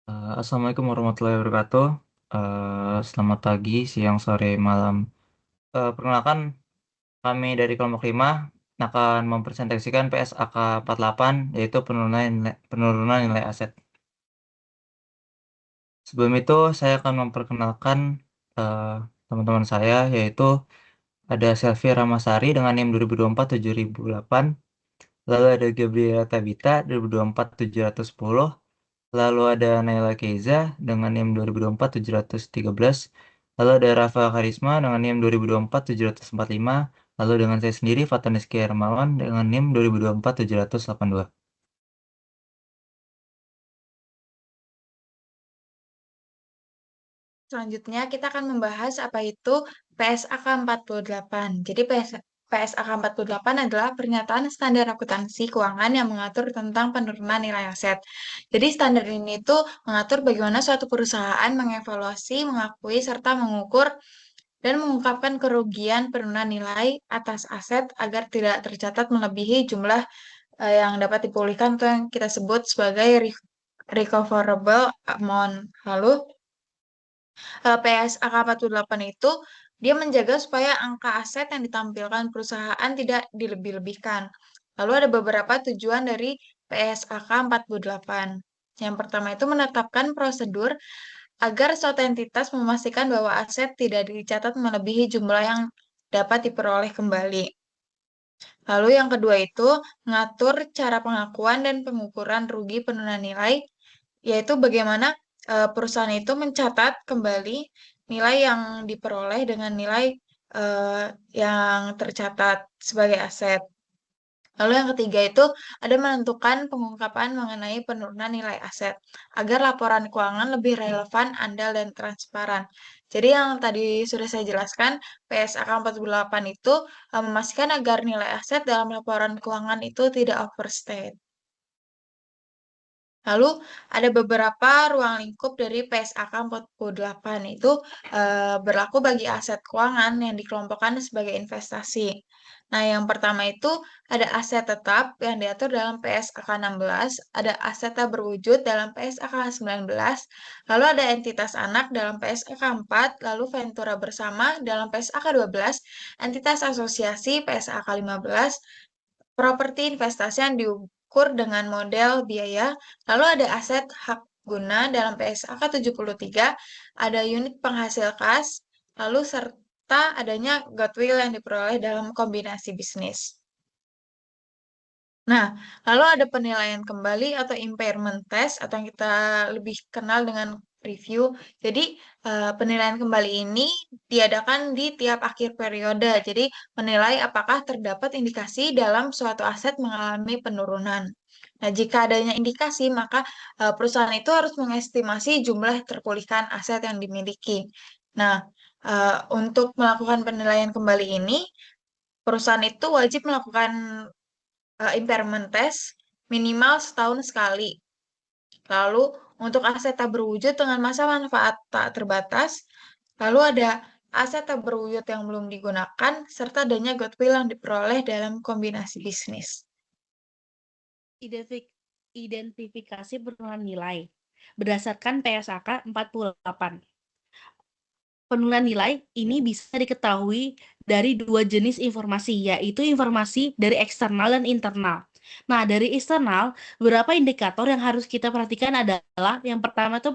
Assalamualaikum warahmatullahi wabarakatuh. Selamat pagi, siang, sore, malam. Perkenalkan, kami dari kelompok 5 akan mempresentasikan PSAK 48, yaitu penurunan nilai aset. Sebelum itu, saya akan memperkenalkan eh, teman-teman saya, yaitu ada Selvi Ramasari dengan NIM 2024-7008, lalu ada Gabriela Tabita 2024-710, lalu ada Naila Keiza dengan NIM 2024-713. Lalu ada Rafa Karisma dengan NIM 2024-745. Lalu dengan saya sendiri Fataniski Hermawan dengan NIM 2024-782. Selanjutnya kita akan membahas apa itu PSAK 48. Jadi PSAK 48 adalah pernyataan standar akuntansi keuangan yang mengatur tentang penurunan nilai aset. Jadi standar ini itu mengatur bagaimana suatu perusahaan mengevaluasi, mengakui, serta mengukur dan mengungkapkan kerugian penurunan nilai atas aset agar tidak tercatat melebihi jumlah yang dapat dipulihkan atau yang kita sebut sebagai recoverable amount. Lalu PSAK 48 itu dia menjaga supaya angka aset yang ditampilkan perusahaan tidak dilebih-lebihkan. Lalu ada beberapa tujuan dari PSAK 48. Yang pertama itu menetapkan prosedur agar suatu entitas memastikan bahwa aset tidak dicatat melebihi jumlah yang dapat diperoleh kembali. Lalu yang kedua itu mengatur cara pengakuan dan pengukuran rugi penurunan nilai, yaitu bagaimana perusahaan itu mencatat kembali nilai yang diperoleh dengan nilai eh, yang tercatat sebagai aset. Lalu yang ketiga itu ada menentukan pengungkapan mengenai penurunan nilai aset agar laporan keuangan lebih relevan, andal, dan transparan. Jadi yang tadi sudah saya jelaskan, PSAK 48 itu memastikan agar nilai aset dalam laporan keuangan itu tidak overstate. Lalu ada beberapa ruang lingkup dari PSAK 48 itu berlaku bagi aset keuangan yang dikelompokkan sebagai investasi. Nah, yang pertama itu ada aset tetap yang diatur dalam PSAK 16, ada aset tak berwujud dalam PSAK 19, lalu ada entitas anak dalam PSAK 4, lalu ventura bersama dalam PSAK 12, entitas asosiasi PSAK 15, properti investasi yang diukur dengan model biaya, lalu ada aset hak guna dalam PSAK 73, ada unit penghasil kas, lalu serta adanya goodwill yang diperoleh dalam kombinasi bisnis. Nah, lalu ada penilaian kembali atau impairment test atau yang kita lebih kenal dengan review. Jadi, penilaian kembali ini diadakan di tiap akhir periode. Jadi, menilai apakah terdapat indikasi dalam suatu aset mengalami penurunan. Nah, jika adanya indikasi, maka perusahaan itu harus mengestimasi jumlah terpulihkan aset yang dimiliki. Nah, untuk melakukan penilaian kembali ini, perusahaan itu wajib melakukan impairment test minimal setahun sekali. Lalu untuk aset tak berwujud dengan masa manfaat tak terbatas, lalu ada aset tak berwujud yang belum digunakan, serta adanya goodwill yang diperoleh dalam kombinasi bisnis. Identifikasi penurunan nilai berdasarkan PSAK 48. Penurunan nilai ini bisa diketahui dari dua jenis informasi, yaitu informasi dari eksternal dan internal. Nah, dari eksternal, beberapa indikator yang harus kita perhatikan adalah yang pertama itu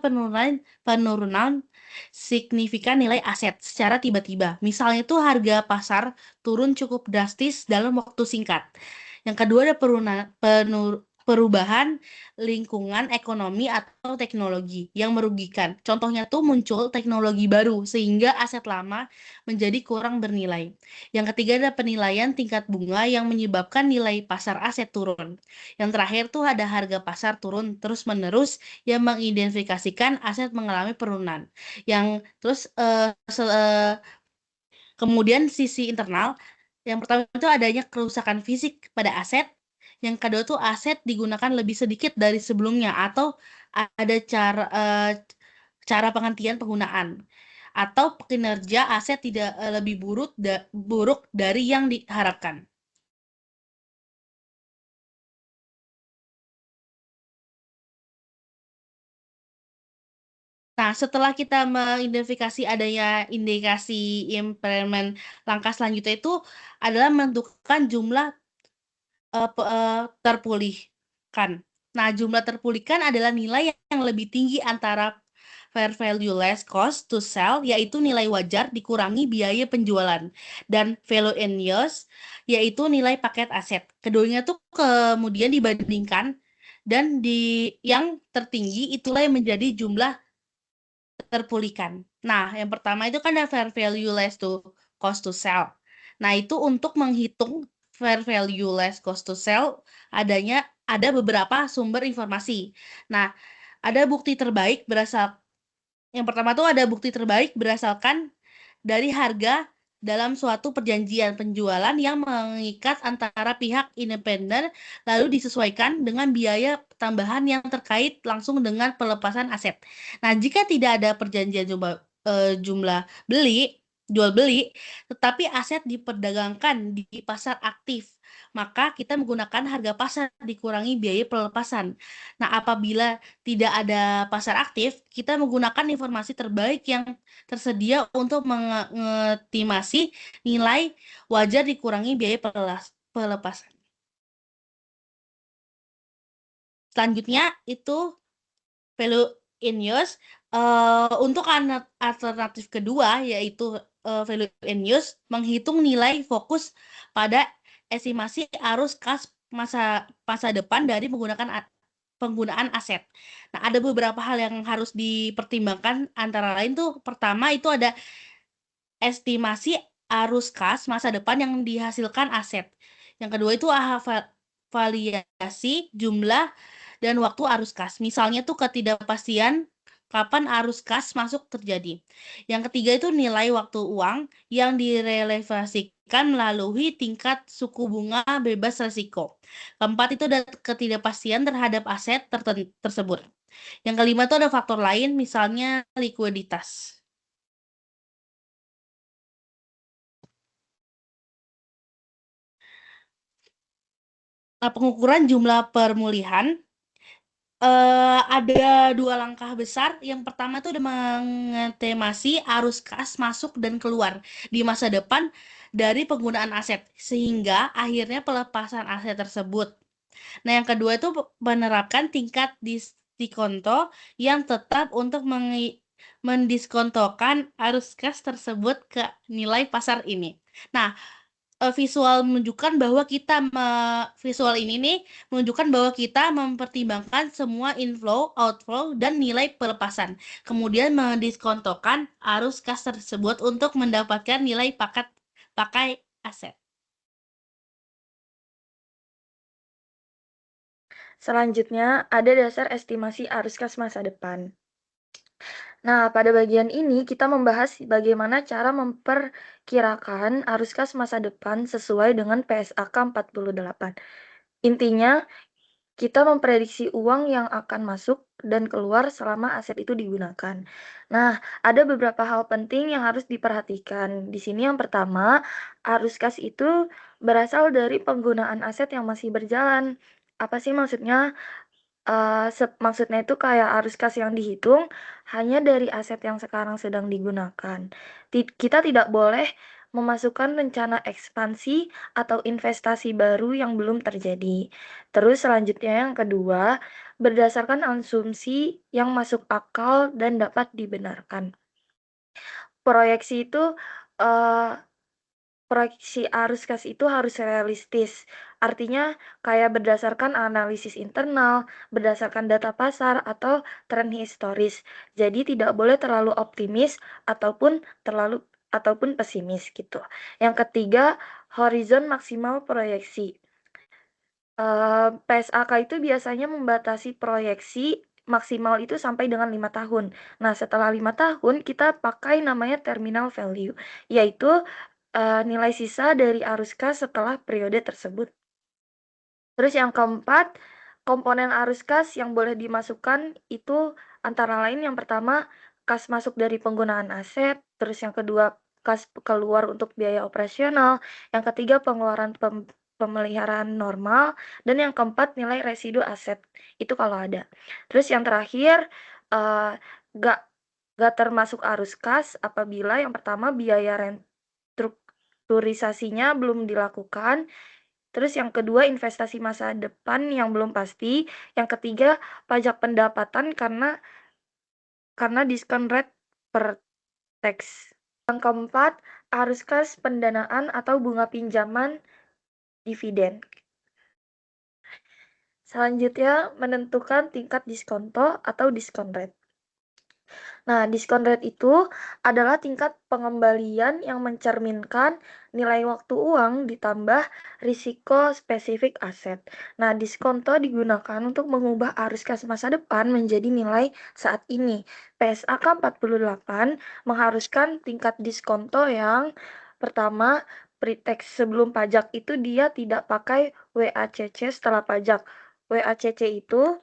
penurunan signifikan nilai aset secara tiba-tiba. Misalnya itu harga pasar turun cukup drastis dalam waktu singkat. Yang kedua ada perubahan lingkungan ekonomi atau teknologi yang merugikan. Contohnya tuh muncul teknologi baru sehingga aset lama menjadi kurang bernilai. Yang ketiga ada penilaian tingkat bunga yang menyebabkan nilai pasar aset turun. Yang terakhir tuh ada harga pasar turun terus-menerus yang mengidentifikasikan aset mengalami penurunan. Yang terus kemudian sisi internal, yang pertama itu adanya kerusakan fisik pada aset, yang kedua tuh aset digunakan lebih sedikit dari sebelumnya atau ada cara penghentian penggunaan atau kinerja aset tidak lebih buruk dari yang diharapkan. Nah, setelah kita mengidentifikasi adanya indikasi impairment, langkah selanjutnya itu adalah menentukan jumlah terpulihkan. Nah, jumlah terpulihkan adalah nilai yang lebih tinggi antara fair value less cost to sell, yaitu nilai wajar dikurangi biaya penjualan, dan value in use, yaitu nilai paket aset. Keduanya tuh kemudian dibandingkan, dan yang tertinggi itulah yang menjadi jumlah terpulihkan. Nah, yang pertama itu kan ada fair value less to cost to sell. Nah, itu untuk menghitung fair value less cost to sell ada beberapa sumber informasi. Nah, ada bukti terbaik yang pertama tuh ada bukti terbaik berasalkan dari harga dalam suatu perjanjian penjualan yang mengikat antara pihak independen lalu disesuaikan dengan biaya tambahan yang terkait langsung dengan pelepasan aset. Nah, jika tidak ada perjanjian jumlah jual beli, tetapi aset diperdagangkan di pasar aktif, maka kita menggunakan harga pasar dikurangi biaya pelepasan. Nah, apabila tidak ada pasar aktif, kita menggunakan informasi terbaik yang tersedia untuk mengestimasi nilai wajar dikurangi biaya pelepasan. Selanjutnya itu value in use. Untuk alternatif kedua yaitu value in use menghitung nilai fokus pada estimasi arus kas masa depan dari penggunaan aset. Nah, ada beberapa hal yang harus dipertimbangkan, antara lain tuh pertama itu ada estimasi arus kas masa depan yang dihasilkan aset. Yang kedua itu variasi jumlah dan waktu arus kas. Misalnya tuh ketidakpastian kapan arus kas masuk terjadi. Yang ketiga itu nilai waktu uang yang direlevasikan melalui tingkat suku bunga bebas resiko. Keempat itu ada ketidakpastian terhadap aset tersebut. Yang kelima itu ada faktor lain, misalnya likuiditas. Nah, pengukuran jumlah pemulihan ada 2 langkah besar. Yang pertama tuh udah mengetemasi arus kas masuk dan keluar di masa depan dari penggunaan aset, sehingga akhirnya pelepasan aset tersebut. Nah, yang kedua itu menerapkan tingkat diskonto yang tetap untuk mendiskontokan arus kas tersebut ke nilai pasar ini. Nah, visual ini nih menunjukkan bahwa kita mempertimbangkan semua inflow, outflow, dan nilai pelepasan. Kemudian mendiskontokan arus kas tersebut untuk mendapatkan nilai pakai aset. Selanjutnya, ada dasar estimasi arus kas masa depan. Nah, pada bagian ini kita membahas bagaimana cara memperkirakan arus kas masa depan sesuai dengan PSAK 48. Intinya, kita memprediksi uang yang akan masuk dan keluar selama aset itu digunakan. Nah, ada beberapa hal penting yang harus diperhatikan. Di sini yang pertama, arus kas itu berasal dari penggunaan aset yang masih berjalan. Apa sih maksudnya? Maksudnya itu kayak arus kas yang dihitung hanya dari aset yang sekarang sedang digunakan. Kita tidak boleh memasukkan rencana ekspansi atau investasi baru yang belum terjadi. Terus selanjutnya yang kedua, berdasarkan asumsi yang masuk akal dan dapat dibenarkan. Proyeksi itu uh, Proyeksi arus kas itu harus realistis. Artinya kayak berdasarkan analisis internal, berdasarkan data pasar atau tren historis. Jadi tidak boleh terlalu optimis ataupun pesimis gitu. Yang ketiga, horizon maksimal proyeksi. PSAK itu biasanya membatasi proyeksi maksimal itu sampai dengan 5 tahun. Nah, setelah 5 tahun kita pakai namanya terminal value, yaitu nilai sisa dari arus kas setelah periode tersebut. Terus yang keempat, komponen arus kas yang boleh dimasukkan itu antara lain yang pertama, kas masuk dari penggunaan aset, terus yang kedua, kas keluar untuk biaya operasional, yang ketiga pengeluaran pemeliharaan normal, dan yang keempat nilai residu aset, itu kalau ada. Terus yang terakhir, gak nggak termasuk arus kas apabila yang pertama biaya restrukturisasinya belum dilakukan, terus yang kedua investasi masa depan yang belum pasti, yang ketiga pajak pendapatan karena diskon rate per tax. Yang keempat, arus kas pendanaan atau bunga pinjaman dividen. Selanjutnya, menentukan tingkat diskonto atau diskon rate. Nah, diskon rate itu adalah tingkat pengembalian yang mencerminkan nilai waktu uang ditambah risiko spesifik aset. Nah, diskonto digunakan untuk mengubah arus kas masa depan menjadi nilai saat ini. PSAK 48 mengharuskan tingkat diskonto yang pertama, pre-tax sebelum pajak itu dia tidak pakai WACC setelah pajak. WACC itu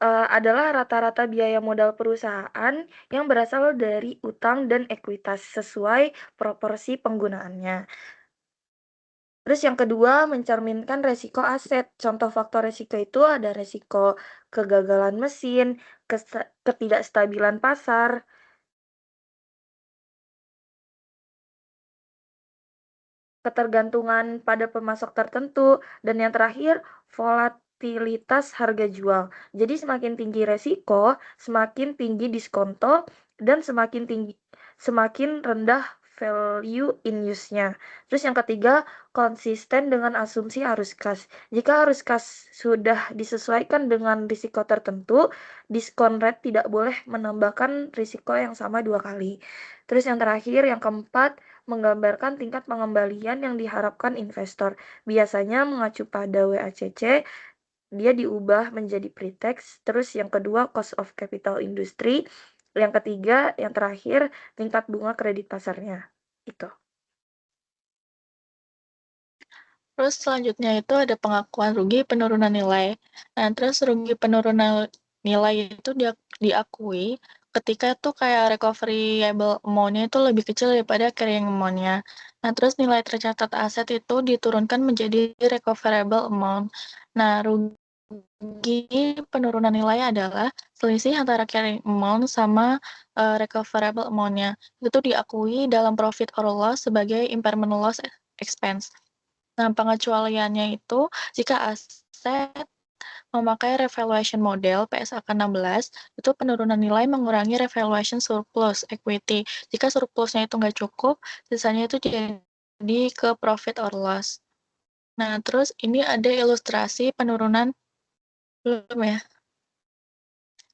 adalah rata-rata biaya modal perusahaan yang berasal dari utang dan ekuitas sesuai proporsi penggunaannya. Terus yang kedua, mencerminkan resiko aset. Contoh faktor resiko itu ada resiko kegagalan mesin, ketidakstabilan pasar, ketergantungan pada pemasok tertentu, dan yang terakhir, volatilitas harga jual. Jadi semakin tinggi resiko, semakin tinggi diskonto, dan semakin rendah value in use-nya. Terus yang ketiga, konsisten dengan asumsi arus kas. Jika arus kas sudah disesuaikan dengan risiko tertentu, diskon rate tidak boleh menambahkan risiko yang sama 2 kali. Terus yang terakhir, yang keempat, menggambarkan tingkat pengembalian yang diharapkan investor. Biasanya mengacu pada WACC, dia diubah menjadi pre-tax. Terus yang kedua, cost of capital industry. Yang ketiga, yang terakhir, tingkat bunga kredit pasarnya. Itu. Terus selanjutnya itu ada pengakuan rugi penurunan nilai. Nah, terus rugi penurunan nilai itu diakui ketika tuh kayak recoverable amount-nya itu lebih kecil daripada carrying amount-nya. Nah, terus nilai tercatat aset itu diturunkan menjadi recoverable amount. Nah, rugi penurunan nilai adalah selisih antara carrying amount sama recoverable amount-nya. Itu diakui dalam profit or loss sebagai impairment loss expense. Nah, pengecualiannya itu jika aset memakai revaluation model PSAK 16, itu penurunan nilai mengurangi revaluation surplus equity. Jika surplusnya itu nggak cukup, sisanya itu jadi ke profit or loss. Nah, terus ini ada ilustrasi penurunan, belum ya?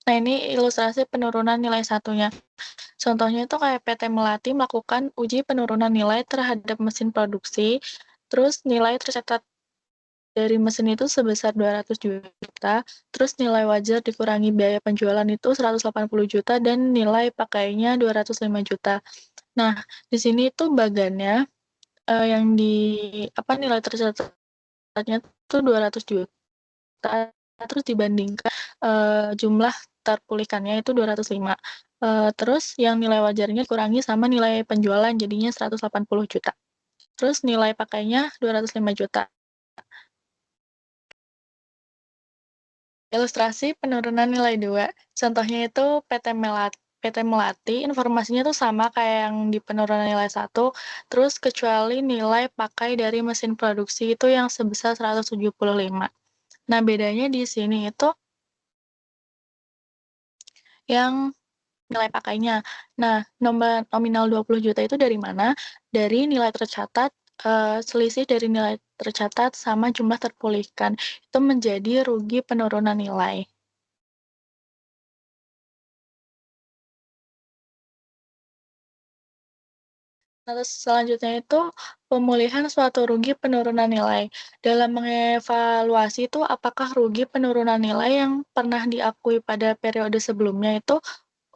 Nah, ini ilustrasi penurunan nilai satunya. Contohnya itu kayak PT Melati melakukan uji penurunan nilai terhadap mesin produksi, terus nilai tercatat dari mesin itu sebesar 200 juta, terus nilai wajar dikurangi biaya penjualan itu 180 juta, dan nilai pakainya 205 juta. Nah, di sini tuh bagannya, yang nilai tercatatnya tuh 200 juta, terus dibandingkan, jumlah terpulihkannya itu 205. Terus yang nilai wajarnya dikurangi sama nilai penjualan, jadinya 180 juta. Terus nilai pakainya 205 juta. Ilustrasi penurunan nilai 2. Contohnya itu PT Melati, informasinya tuh sama kayak yang di penurunan nilai 1, terus kecuali nilai pakai dari mesin produksi itu yang sebesar 175. Nah, bedanya di sini itu yang nilai pakainya. Nah, nominal 20 juta itu dari mana? Dari nilai tercatat, selisih dari nilai tercatat sama jumlah terpulihkan. Itu menjadi rugi penurunan nilai. Terus selanjutnya itu pemulihan suatu rugi penurunan nilai. Dalam mengevaluasi itu apakah rugi penurunan nilai yang pernah diakui pada periode sebelumnya itu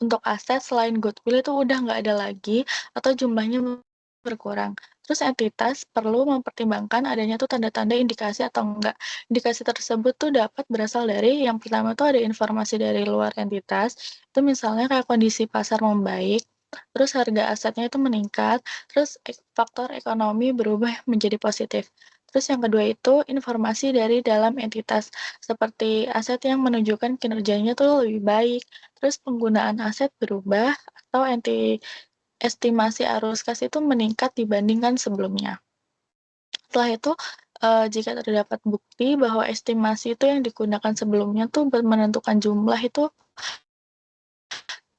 untuk aset selain goodwill itu udah nggak ada lagi atau jumlahnya berkurang. Terus entitas perlu mempertimbangkan adanya tuh tanda-tanda indikasi atau enggak. Indikasi tersebut tuh dapat berasal dari yang pertama tuh ada informasi dari luar entitas, itu misalnya kayak kondisi pasar membaik, terus harga asetnya itu meningkat, terus faktor ekonomi berubah menjadi positif. Terus yang kedua itu informasi dari dalam entitas, seperti aset yang menunjukkan kinerjanya tuh lebih baik, terus penggunaan aset berubah, atau estimasi arus kas itu meningkat dibandingkan sebelumnya. Setelah itu, jika terdapat bukti bahwa estimasi itu yang digunakan sebelumnya tuh menentukan jumlah itu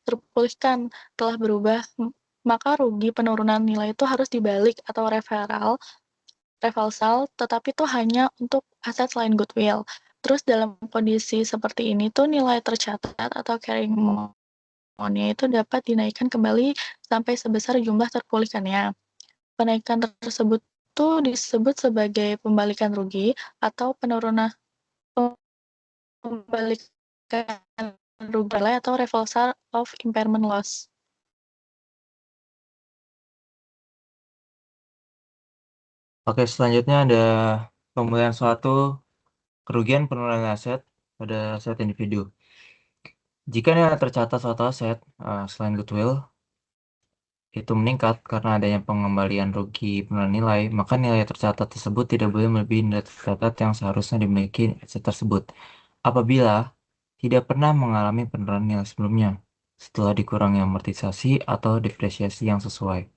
terpulihkan telah berubah, maka rugi penurunan nilai itu harus dibalik atau reversal, tetapi itu hanya untuk aset selain goodwill. Terus dalam kondisi seperti ini tuh nilai tercatat atau carrying amount-nya itu dapat dinaikkan kembali sampai sebesar jumlah terpulihkannya. Penaikan tersebut tuh disebut sebagai pembalikan rugi atau pembalikan rugi nilai atau reversal of impairment loss. Oke, selanjutnya ada pemulihan suatu kerugian penurunan aset pada aset individu. Jika nilai tercatat suatu aset selain goodwill itu meningkat karena adanya pengembalian rugi penurunan nilai, maka nilai tercatat tersebut tidak boleh melebihi nilai tercatat yang seharusnya dimiliki aset tersebut. Apabila tidak pernah mengalami penurunan nilai sebelumnya, setelah dikurangi amortisasi atau depresiasi yang sesuai.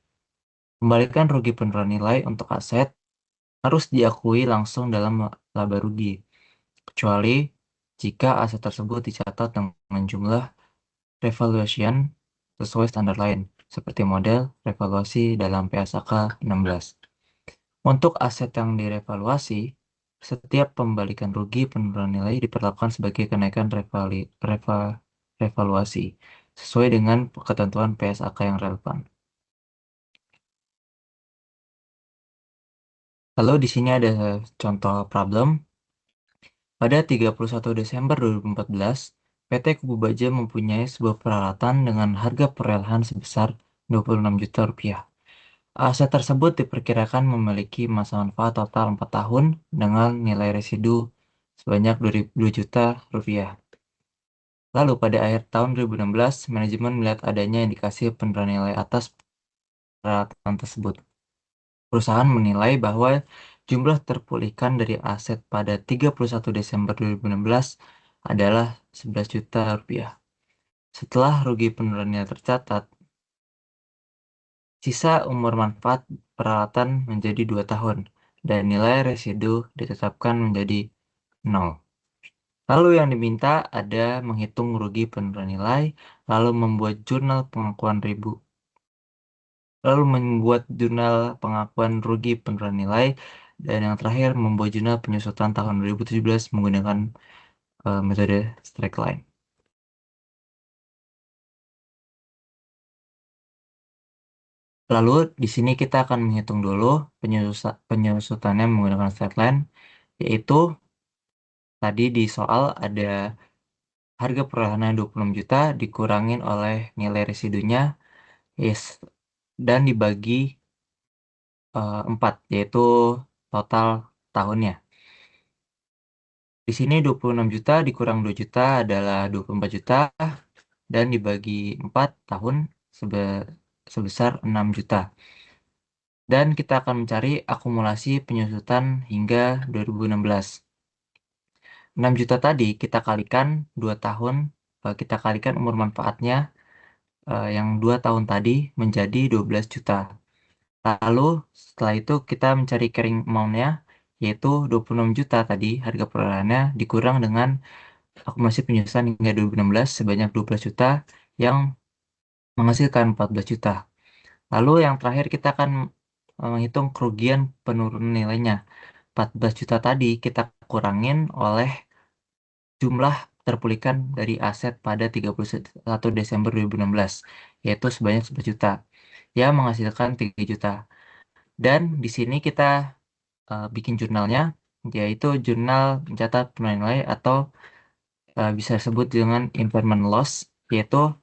Kembalikan rugi penurunan nilai untuk aset harus diakui langsung dalam laba rugi, kecuali jika aset tersebut dicatat dengan jumlah revaluation sesuai standar lain, seperti model revaluasi dalam PSAK 16. Untuk aset yang direvaluasi, setiap pembalikan rugi penurunan nilai diperlakukan sebagai kenaikan revaluasi sesuai dengan ketentuan PSAK yang relevan. Lalu di sini ada contoh problem. Pada 31 Desember 2014, PT Kubu Baja mempunyai sebuah peralatan dengan harga perelahan sebesar 26 juta rupiah. Aset tersebut diperkirakan memiliki masa manfaat total 4 tahun dengan nilai residu sebanyak 2 juta rupiah. Lalu pada akhir tahun 2016, manajemen melihat adanya indikasi penurunan nilai atas peralatan tersebut. Perusahaan menilai bahwa jumlah terpulihkan dari aset pada 31 Desember 2016 adalah 11 juta rupiah. Setelah rugi penurunan nilai tercatat, sisa umur manfaat peralatan menjadi 2 tahun dan nilai residu ditetapkan menjadi 0. Lalu yang diminta ada menghitung rugi penurunan nilai, lalu membuat jurnal rugi penurunan nilai, dan yang terakhir membuat jurnal penyusutan tahun 2017 menggunakan metode straight line. Lalu di sini kita akan menghitung dulu penyusutannya menggunakan straight line, yaitu tadi di soal ada harga perolehan 26 juta dikurangin oleh nilai residunya dan dibagi 4, yaitu total tahunnya. Di sini 26 juta dikurang 2 juta adalah 24 juta dan dibagi 4 tahun sebesar 6 juta. Dan kita akan mencari akumulasi penyusutan hingga 2016. 6 juta tadi kita kalikan 2 tahun, kita kalikan umur manfaatnya yang 2 tahun tadi menjadi 12 juta. Lalu setelah itu kita mencari carrying amount-nya, yaitu 26 juta tadi harga perolehannya dikurang dengan akumulasi penyusutan hingga 2016 sebanyak 12 juta yang menghasilkan 14 juta. Lalu yang terakhir kita akan menghitung kerugian penurunan nilainya. 14 juta tadi kita kurangin oleh jumlah terpulihkan dari aset pada 31 Desember 2016, yaitu sebanyak 11 juta, yang menghasilkan 3 juta. Dan di sini kita bikin jurnalnya, yaitu jurnal mencatat penurunan nilai atau bisa disebut dengan impairment loss, yaitu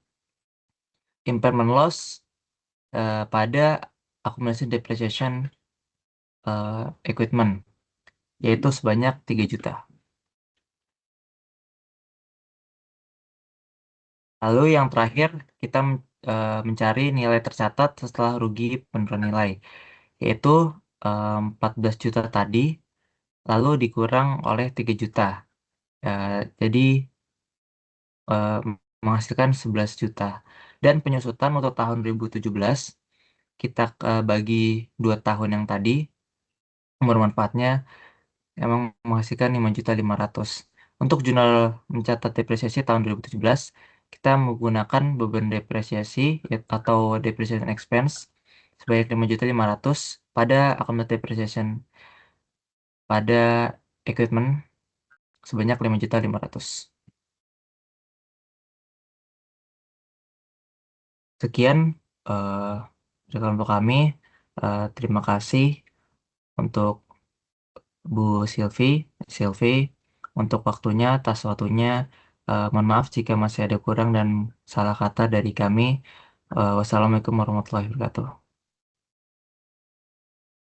impairment loss pada accumulation depreciation equipment, yaitu sebanyak 3 juta. Lalu yang terakhir kita mencari nilai tercatat setelah rugi penurunan nilai, yaitu 14 juta tadi lalu dikurang oleh 3 juta. Jadi eh, menghasilkan 11 juta. Dan penyusutan untuk tahun 2017 kita bagi 2 tahun yang tadi, umur manfaatnya emang menghasilkan 5.500.000. Untuk jurnal mencatat depresiasi tahun 2017, kita menggunakan beban depresiasi atau depreciation expense sebanyak 5.500.000 pada accumulated depreciation pada equipment sebanyak 5.500.000. Sekian eh dari untuk kami. Terima kasih untuk Bu Silvi untuk waktunya, atas waktunya. Mohon maaf jika masih ada kurang dan salah kata dari kami. Wassalamualaikum warahmatullahi wabarakatuh.